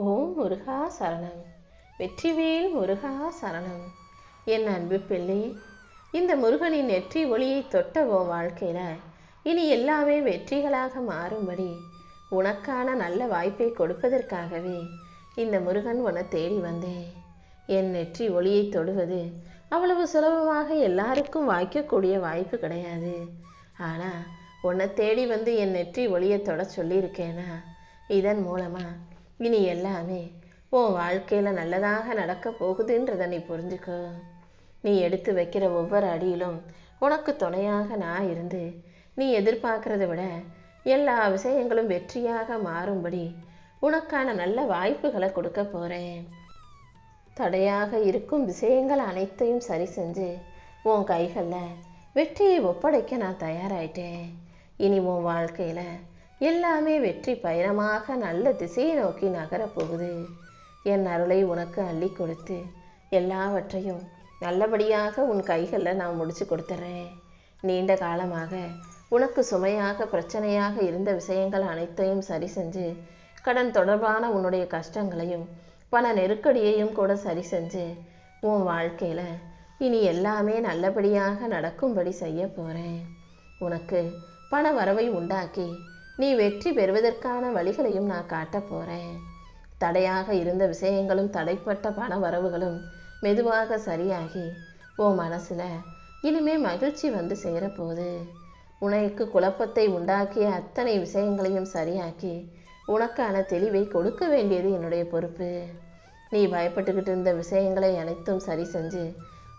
ஓம் முருகா சரணம். வெற்றிவேல் முருகா சரணம். என் அன்பு பிள்ளை, இந்த முருகனின் நெற்றி ஒளியை தொட்ட வாழ்க்கையில இனி எல்லாமே வெற்றிகளாக மாறும்படி உனக்கான நல்ல வாய்ப்பை கொடுப்பதற்காகவே இந்த முருகன் உன்னை தேடி வந்தேன். என் நெற்றி ஒளியை தொடுவது அவ்வளவு சுலபமாக எல்லாருக்கும் வாய்க்கக்கூடிய வாய்ப்பு கிடையாது. ஆனால் உன்னை தேடி வந்து என் நெற்றி ஒளியை தொட சொல்லியிருக்கேனா, இதன் மூலமாக இனி எல்லாமே உன் வாழ்க்கையில் நல்லதாக நடக்க போகுதுன்றதை நீ புரிஞ்சுக்கோ. நீ எடுத்து வைக்கிற ஒவ்வொரு அடியிலும் உனக்கு துணையாக நான் இருந்து நீ எதிர்பார்க்கறத விட எல்லா விஷயங்களும் வெற்றியாக மாறும்படி உனக்கான நல்ல வாய்ப்புகளை கொடுக்க போகிறேன். தடையாக இருக்கும் விஷயங்கள் அனைத்தையும் சரி செஞ்சு உன் கைகளில் வெற்றியை ஒப்படைக்க நான் தயாராயிட்டேன். இனி உன் வாழ்க்கையில் எல்லாமே வெற்றி பயணமாக நல்ல திசையை நோக்கி நகரப்போகுது. என் அருளை உனக்கு அள்ளி கொடுத்து எல்லாவற்றையும் நல்லபடியாக உன் கைகளில் நான் முடிச்சு கொடுத்துட்றேன். நீண்ட காலமாக உனக்கு சுமையாக பிரச்சனையாக இருந்த விஷயங்கள் அனைத்தையும் சரி செஞ்சு கடன் தொடர்பான உன்னுடைய கஷ்டங்களையும் பண நெருக்கடியையும் கூட சரி செஞ்சு உன் வாழ்க்கையில் இனி எல்லாமே நல்லபடியாக நடக்கும்படி செய்ய போகிறேன். உனக்கு பண வரவை உண்டாக்கி நீ வெற்றி பெறுவதற்கான வழிகளையும் நான் காட்ட போகிறேன். தடையாக இருந்த விஷயங்களும் தடைப்பட்ட பண வரவுகளும் மெதுவாக சரியாகி உன் மனசில் இனிமே மகிழ்ச்சி வந்து சேரப்போகுது. உனக்கு குழப்பத்தை உண்டாக்கிய அத்தனை விஷயங்களையும் சரியாக்கி உனக்கான தெளிவை கொடுக்க வேண்டியது என்னுடைய பொறுப்பு. நீ பயப்பட்டுக்கிட்டு இருந்த விஷயங்களை அனைத்தும் சரி செஞ்சு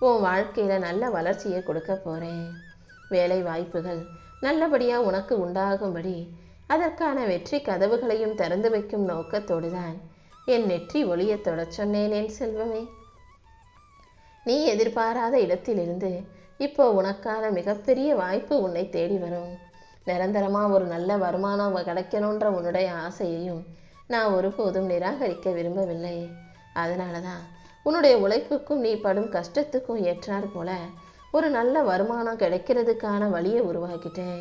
உன் வாழ்க்கையில் நல்ல வளர்ச்சியை கொடுக்க போகிறேன். வேலை வாய்ப்புகள் நல்லபடியாக உனக்கு உண்டாகும்படி அதற்கான வெற்றி கதவுகளையும் திறந்து வைக்கும் நோக்கத்தோடு தான் என் நெற்றி ஒளியை தொட சொன்னேன். என் செல்வமே, நீ எதிர்பாராத இடத்திலிருந்து இப்போ உனக்கான மிகப்பெரிய வாய்ப்பு உன்னை தேடி வரும். நிரந்தரமாக ஒரு நல்ல வருமானம் கிடைக்கணுன்ற உன்னுடைய ஆசையையும் நான் ஒருபோதும் நிராகரிக்க விரும்பவில்லை. அதனால தான் உன்னுடைய உழைப்புக்கும் நீ படும் கஷ்டத்துக்கும் ஏற்றார் போல ஒரு நல்ல வருமானம் கிடைக்கிறதுக்கான வழியை உருவாக்கிட்டேன்.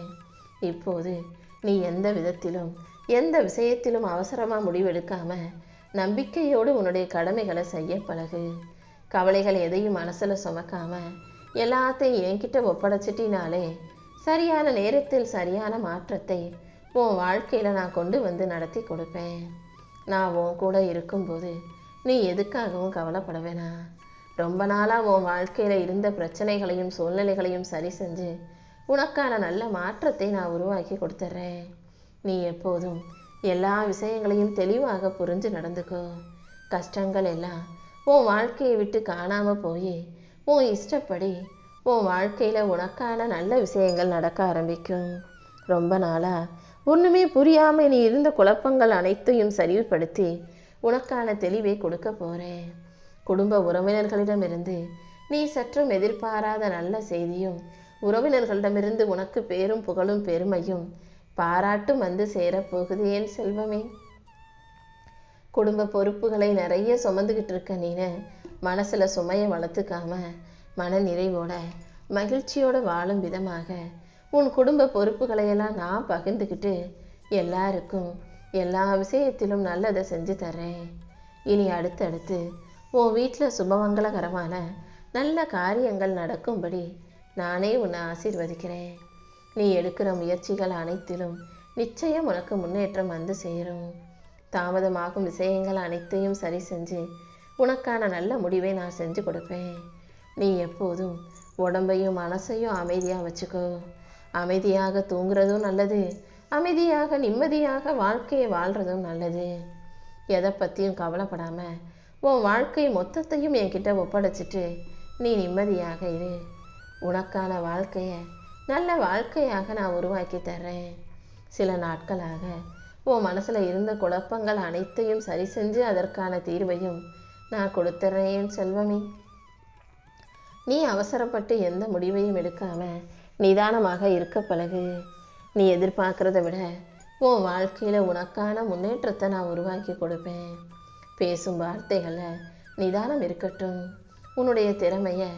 இப்போது நீ எந்த விதத்திலும் எந்த விஷயத்திலும் அவசரமாக முடிவெடுக்காம நம்பிக்கையோடு உன்னுடைய கடமைகளை செய்ய பழகு. கவலைகள் எதையும் மனசில் சுமக்காம எல்லாத்தையும் என்கிட்ட ஒப்படைச்சிட்டினாலே சரியான நேரத்தில் சரியான மாற்றத்தை உன் வாழ்க்கையில் நான் கொண்டு வந்து நடத்தி கொடுப்பேன். நான் உன் கூட இருக்கும்போது நீ எதுக்காகவும் கவலைப்பட வேணாம். ரொம்ப நாளாக உன் வாழ்க்கையில் இருந்த பிரச்சனைகளையும் சூழ்நிலைகளையும் சரி செஞ்சு உனக்கான நல்ல மாற்றத்தை நான் உருவாக்கி கொடுத்துட்றேன். நீ எப்போதும் எல்லா விஷயங்களையும் தெளிவாக புரிஞ்சு நடந்துக்கோ. கஷ்டங்கள் எல்லாம் உன் வாழ்க்கையை விட்டு காணாமல் போய் உன் இஷ்டப்படி உன் வாழ்க்கையில் உனக்கான நல்ல விஷயங்கள் நடக்க ஆரம்பிக்கும். ரொம்ப நாளாக ஒன்றுமே புரியாமல் நீ இருந்த குழப்பங்கள் அனைத்தையும் சரிவுபடுத்தி உனக்கான தெளிவை கொடுக்க போகிறேன். குடும்ப உறவினர்களிடமிருந்து நீ சற்றும் எதிர்பாராத நல்ல செய்தியும் உறவினர்களிடமிருந்து உனக்கு பேரும் புகழும் பெருமையும் பாராட்டும் வந்து சேரப்போகுது. என் செல்வமே, குடும்ப பொறுப்புகளை நிறைய சுமந்துக்கிட்டு இருக்க நீனு மனசில் சுமையை வளர்த்துக்காம மன நிறைவோட மகிழ்ச்சியோட வாழும் விதமாக உன் குடும்ப பொறுப்புகளையெல்லாம் நான் பகிர்ந்துக்கிட்டு எல்லாருக்கும் எல்லா விஷயத்திலும் நல்லதை செஞ்சு தர்றேன். இனி அடுத்தடுத்து உன் வீட்டில் சுபமங்களகரமான நல்ல காரியங்கள் நடக்கும்படி நானே உன்னை ஆசீர்வதிக்கிறேன். நீ எடுக்கிற முயற்சிகள் அனைத்திலும் நிச்சயம் உனக்கு முன்னேற்றம் வந்து சேரும். தாமதமாகும் விஷயங்கள் அனைத்தையும் சரி செஞ்சு உனக்கான நல்ல முடிவை நான் செஞ்சு கொடுப்பேன். நீ எப்போதும் உடம்பையும் மனசையும் அமைதியாக வச்சுக்கோ. அமைதியாக தூங்குறதும் நல்லது, அமைதியாக நிம்மதியாக வாழ்க்கையை வாழ்கிறதும் நல்லது. எதை பற்றியும் கவலைப்படாமல் உன் வாழ்க்கை மொத்தத்தையும் என்கிட்ட ஒப்படைச்சிட்டு நீ நிம்மதியாக இரு. உனக்கான வாழ்க்கையை நல்ல வாழ்க்கையாக நான் உருவாக்கி தர்றேன். சில நாட்களாக உன் மனசில் இருந்த குழப்பங்கள் அனைத்தையும் சரி செஞ்சு அதற்கான தீர்வையும் நான் கொடுத்துட்றேன். செல்வமே, நீ அவசரப்பட்டு எந்த முடிவையும் எடுக்காம நிதானமாக இருக்க பழகு. நீ எதிர்பார்க்கறத விட உன் வாழ்க்கையில் உனக்கான முன்னேற்றத்தை நான் உருவாக்கி கொடுப்பேன். பேசும் வார்த்தைகளில் நிதானம் இருக்கட்டும். உன்னுடைய திறமையை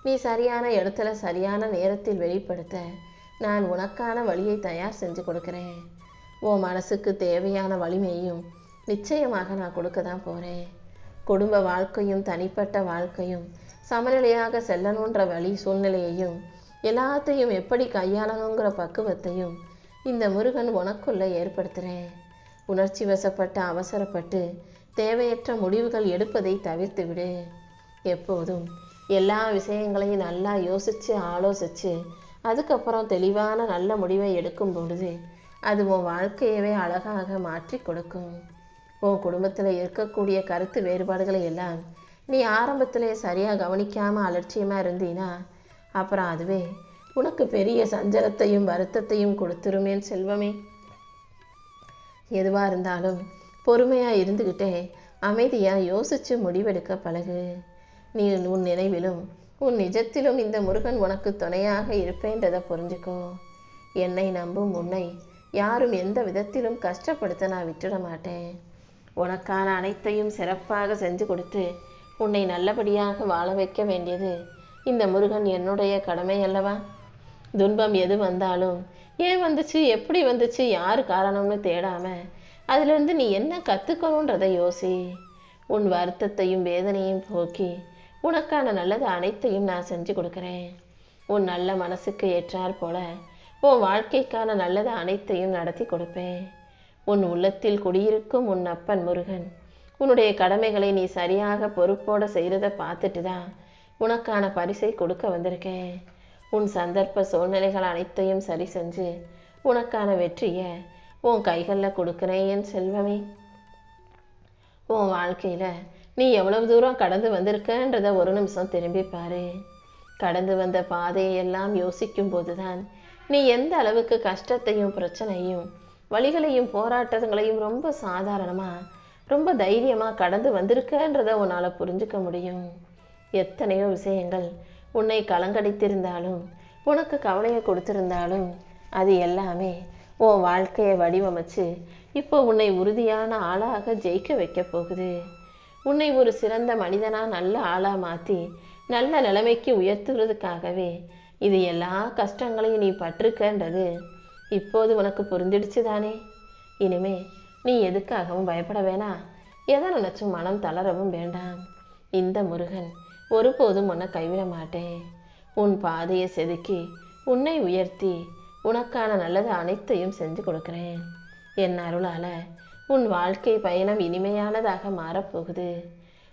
நீ சரியான இடத்துல சரியான நேரத்தில் வெளிப்படுத்த நான் உனக்கான வழியை தயார் செஞ்சு கொடுக்குறேன். உன் மனசுக்கு தேவையான வலிமையும் நிச்சயமாக நான் கொடுக்க தான் போகிறேன். குடும்ப வாழ்க்கையும் தனிப்பட்ட வாழ்க்கையும் சமநிலையாக செல்லணுன்ற வழி சூழ்நிலையையும் எல்லாத்தையும் எப்படி கையாளணுங்கிற பக்குவத்தையும் இந்த முருகன் உனக்குள்ள ஏற்படுத்துகிறேன். உணர்ச்சி வசப்பட்டு அவசரப்பட்டு தேவையற்ற முடிவுகள் எடுப்பதை தவிர்த்து விடு. எப்போதும் எல்லா விஷயங்களையும் நல்லா யோசித்து ஆலோசித்து அதுக்கப்புறம் தெளிவான நல்ல முடிவை எடுக்கும் பொழுது அது உன் வாழ்க்கையவே அழகாக மாற்றி கொடுக்கும். உன் குடும்பத்தில் இருக்கக்கூடிய கருத்து வேறுபாடுகளை எல்லாம் நீ ஆரம்பத்திலே சரியாக கவனிக்காமல் அலட்சியமாக இருந்தீனா அப்புறம் அதுவே உனக்கு பெரிய சஞ்சலத்தையும் வருத்தத்தையும் கொடுத்துருமேன் செல்வமே. எதுவாக இருந்தாலும் பொறுமையாக இருந்துக்கிட்டே அமைதியாக யோசித்து முடிவெடுக்க பழகு. நீ உன் நினைவிலும் உன் நிஜத்திலும் இந்த முருகன் உனக்கு துணையாக இருப்பேன்றதை புரிஞ்சுக்கோ. என்னை நம்பும் உன்னை யாரும் எந்த விதத்திலும் கஷ்டப்படுத்த நான் விட்டுட மாட்டேன். உனக்கான அனைத்தையும் சிறப்பாக செஞ்சு கொடுத்து உன்னை நல்லபடியாக வாழ வைக்க வேண்டியது இந்த முருகன் என்னுடைய கடமை அல்லவா? துன்பம் எது வந்தாலும் ஏன் வந்துச்சு, எப்படி வந்துச்சு, யார் காரணம்னு தேடாம அதிலிருந்து நீ என்ன கற்றுக்கணுன்றதை யோசி. உன் வருத்தத்தையும் வேதனையும் போக்கி உனக்கான நல்லது அனைத்தையும் நான் செஞ்சு கொடுக்குறேன். உன் நல்ல மனசுக்கு ஏற்றாற் போல உன் வாழ்க்கைக்கான நல்லது அனைத்தையும் நடத்தி கொடுப்பேன். உன் உள்ளத்தில் குடியிருக்கும் உன் அப்பன் முருகன் உன்னுடைய கடமைகளை நீ சரியாக பொறுப்போடு செய்கிறத பார்த்துட்டு தான் உனக்கான பரிசை கொடுக்க வந்திருக்கேன். உன் சந்தர்ப்ப சூழ்நிலைகள் அனைத்தையும் சரி செஞ்சு உனக்கான வெற்றியை உன் கைகளில் கொடுக்குறேன் என் செல்வமே. உன் வாழ்க்கையில் நீ எவ்வளவு தூரம் கடந்து வந்திருக்கன்றத ஒரு நிமிஷம் திரும்பி பாரு. கடந்து வந்த பாதையெல்லாம் யோசிக்கும் போதுதான் நீ எந்த அளவுக்கு கஷ்டத்தையும் பிரச்சனையும் வழிகளையும் போராட்டங்களையும் ரொம்ப சாதாரணமாக ரொம்ப தைரியமாக கடந்து வந்திருக்கன்றத உன்னால் புரிஞ்சுக்க முடியும். எத்தனையோ விஷயங்கள் உன்னை கலங்கடித்திருந்தாலும் உனக்கு கவலையை கொடுத்திருந்தாலும் அது எல்லாமே உன் வாழ்க்கையை வடிவமைச்சு இப்போ உன்னை உறுதியான ஆளாக ஜெயிக்க வைக்க போகுது. உன்னை ஒரு சிறந்த மனிதனாக நல்ல ஆளாக மாற்றி நல்ல நிலைமைக்கு உயர்த்துறதுக்காகவே இது எல்லா கஷ்டங்களையும் நீ பட்டிருக்கன்றது இப்போது உனக்கு புரிஞ்சிடுச்சு தானே? இனிமே நீ எதுக்காகவும் பயப்பட வேணாம், எதை நினச்சும் மனம் தளரவும் வேண்டாம். இந்த முருகன் ஒருபோதும் உன்னை கைவிட மாட்டேன். உன் பாதையை செதுக்கி உன்னை உயர்த்தி உனக்கான நல்லது அனைத்தையும் செஞ்சு கொடுக்குறேன். என் அருளால் உன் வாழ்க்கை பயணம் இனிமையானதாக மாறப்போகுது.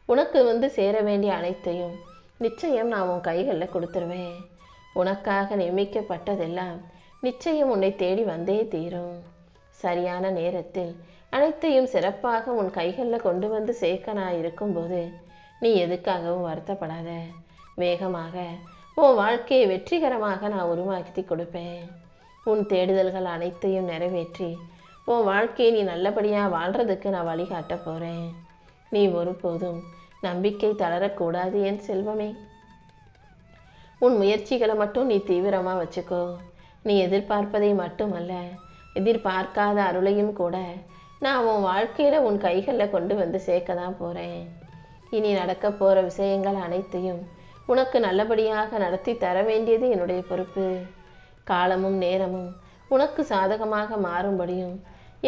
உனக்கு சேர வேண்டிய அனைத்தையும் நிச்சயம் நான் உன் கைகளில் கொடுத்துருவேன். உனக்காக நியமிக்கப்பட்டதெல்லாம் நிச்சயம் உன்னை தேடி வந்தே தீரும். சரியான நேரத்தில் அனைத்தையும் சிறப்பாக உன் கைகளில் கொண்டு வந்து சேர்க்க நான் இருக்கும்போது நீ எதுக்காகவும் வருத்தப்படாத. வேகமாக உன் வாழ்க்கையை வெற்றிகரமாக நான் உருவாக்கி கொடுப்பேன். உன் தேடுதல்கள் அனைத்தையும் நிறைவேற்றி உன் வாழ்க்கையை நீ நல்லபடியாக வாழ்கிறதுக்கு நான் வழிகாட்ட போகிறேன். நீ ஒருபோதும் நம்பிக்கை தளரக்கூடாது என் செல்வமே. உன் முயற்சிகளை மட்டும் நீ தீவிரமாக வச்சுக்கோ. நீ எதிர்பார்ப்பதை மட்டுமல்ல, எதிர்பார்க்காத அருளையும் கூட நான் உன் வாழ்க்கையில் உன் கைகளில் கொண்டு வந்து சேர்க்க தான் போகிறேன். இனி நடக்க போகிற விஷயங்கள் அனைத்தையும் உனக்கு நல்லபடியாக நடத்தி தர வேண்டியது என்னுடைய பொறுப்பு. காலமும் நேரமும் உனக்கு சாதகமாக மாறும்படியும்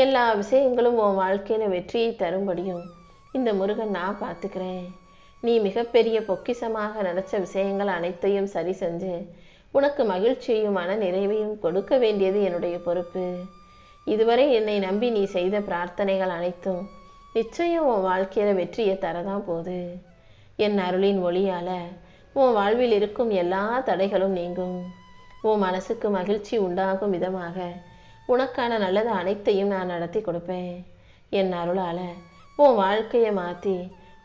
எல்லா விஷயங்களும் உன் வாழ்க்கையில் வெற்றியை தரும்படியும் இந்த முருகன் நான் பார்த்துக்கிறேன். நீ மிகப்பெரிய பொக்கிஷமாக நினச்ச விஷயங்கள் அனைத்தையும் சரி செஞ்சு உனக்கு மகிழ்ச்சியையும் மன நிறைவையும் கொடுக்க வேண்டியது என்னுடைய பொறுப்பு. இதுவரை என்னை நம்பி நீ செய்த பிரார்த்தனைகள் அனைத்தும் நிச்சயம் உன் வாழ்க்கையில் வெற்றியை தரதான் போகுது. என் அருளின் ஒளியால் உன் வாழ்வில் இருக்கும் எல்லா தடைகளும் நீங்கும். உன் மனசுக்கு மகிழ்ச்சி உண்டாகும் விதமாக உனக்கான நல்லது அனைத்தையும் நான் நடத்தி கொடுப்பேன். என் அருளால் உன் வாழ்க்கையை மாற்றி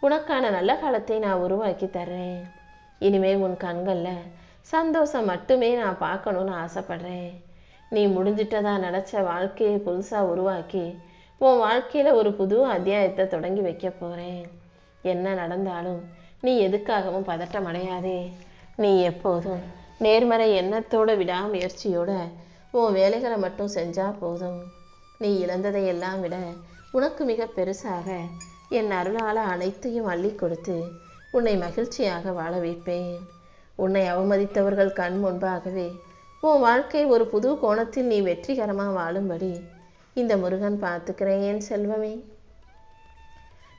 உனக்கான நல்ல காலத்தை நான் உருவாக்கி தர்றேன். இனிமேல் உன் கண்களில் சந்தோஷம் மட்டுமே நான் பார்க்கணுன்னு ஆசைப்படுறேன். நீ முடிஞ்சிட்டதா நினச்ச வாழ்க்கையை புதுசாக உருவாக்கி உன் வாழ்க்கையில் ஒரு புது அத்தியாயத்தை தொடங்கி வைக்க போகிறேன். என்ன நடந்தாலும் நீ எதுக்காகவும் பதட்டம் அடையாதே. நீ எப்போதும் நேர்மறை எண்ணத்தோட விடாமுயற்சியோட உன் வேலைகளை மட்டும் செஞ்சால் போதும். நீ இழந்ததையெல்லாம் விட உனக்கு மிக பெருசாக என் அருளால் அனைத்தையும் அள்ளி கொடுத்து உன்னை மகிழ்ச்சியாக வாழ வைப்பேன். உன்னை அவமதித்தவர்கள் கண் முன்பாகவே உன் வாழ்க்கை ஒரு புது கோணத்தில் நீ வெற்றிகரமாக வாழும்படி இந்த முருகன் பார்த்துக்கிறேன் என் செல்வமே.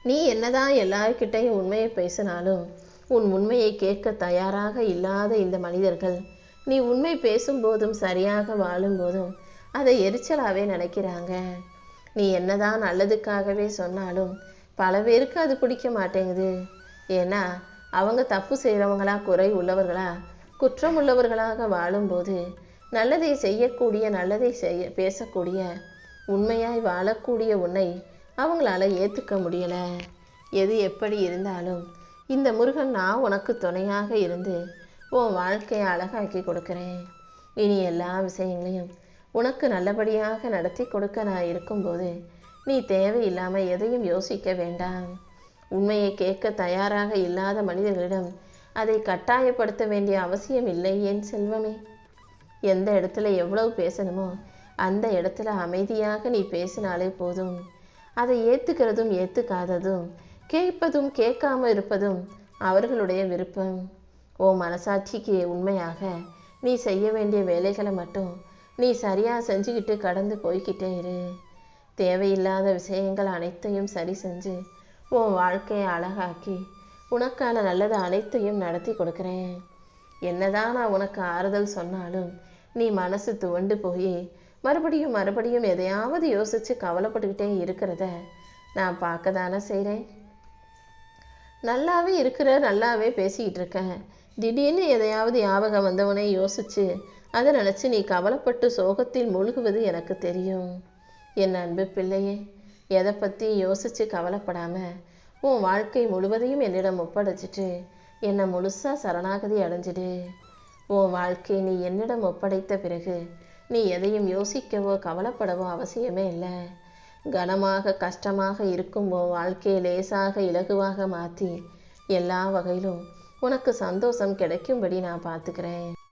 நீ என்னதான் எல்லார்கிட்டையும் உண்மையை பேசினாலும் உன் உண்மையை கேட்க தயாராக இல்லாத இந்த மனிதர்கள் நீ உண்மை பேசும்போதும் சரியாக வாழும்போதும் அதை எரிச்சலாகவே நினைக்கிறாங்க. நீ என்னதான் நல்லதுக்காகவே சொன்னாலும் பல பேருக்கு அது பிடிக்க மாட்டேங்குது. ஏன்னா அவங்க தப்பு செய்கிறவங்களா, குறை உள்ளவர்களா, குற்றம் உள்ளவர்களாக வாழும்போது நல்லதை செய்யக்கூடிய, நல்லதை பேசக்கூடிய, உண்மையாய் வாழக்கூடிய உன்னை அவங்களால ஏற்றுக்க முடியலை. எது எப்படி இருந்தாலும் இந்த முருகன் நான் உனக்கு துணையாக இருந்து உன் வாழ்க்கையை அழகாக்கி கொடுக்குறேன். இனி எல்லா விஷயங்களையும் உனக்கு நல்லபடியாக நடத்தி கொடுக்க நான் இருக்கும்போது நீ தேவையில்லாமல் எதையும் யோசிக்க வேண்டாம். உண்மையை கேட்க தயாராக இல்லாத மனிதர்களிடம் அதை கட்டாயப்படுத்த வேண்டிய அவசியம் இல்லை என் செல்வமே. எந்த இடத்துல எவ்வளவு பேசணுமோ அந்த இடத்துல அமைதியாக நீ பேசினாலே போதும். அதை ஏற்றுக்கிறதும் ஏற்றுக்காததும், கேட்பதும் கேட்காம இருப்பதும் அவர்களுடைய விருப்பம். ஓ மனசாட்சிக்கு உண்மையாக நீ செய்ய வேண்டிய வேலைகளை மட்டும் நீ சரியாக செஞ்சுக்கிட்டு கடந்து போய்கிட்டே இரு. தேவையில்லாத விஷயங்கள் அனைத்தையும் சரி செஞ்சு உன் வாழ்க்கையை அழகாக்கி உனக்கான நல்லது அனைத்தையும் நடத்தி கொடுக்குறேன். என்னதான் நான் உனக்கு ஆறுதல் சொன்னாலும் நீ மனசு துவண்டு போய் மறுபடியும் மறுபடியும் எதையாவது யோசித்து கவலைப்பட்டுக்கிட்டே இருக்கிறத நான் பார்க்க தானே செய்கிறேன். நல்லாவே இருக்கிற, நல்லாவே பேசிக்கிட்டு இருக்கேன். திடீர்னு எதையாவது ஞாபகம் வந்தவனே யோசித்து அதை நினச்சி நீ கவலைப்பட்டு சோகத்தில் மூழ்குவது எனக்கு தெரியும். என் அன்பு பிள்ளையே, எதை பற்றி யோசித்து கவலைப்படாமல் உன் வாழ்க்கை முழுவதையும் என்னிடம் ஒப்படைச்சிட்டு என்னை முழுசாக சரணாகதி அடைஞ்சிடு. உன் வாழ்க்கை நீ என்னிடம் ஒப்படைத்த பிறகு நீ எதையும் யோசிக்கவோ கவலைப்படவோ அவசியமே இல்லை. கனமாக கஷ்டமாக இருக்கும் உன் வாழ்க்கையை லேசாக இலகுவாக மாற்றி எல்லா வகையிலும் உனக்கு சந்தோஷம் கிடைக்கும்படி நான் பார்த்துக்கிறேன்.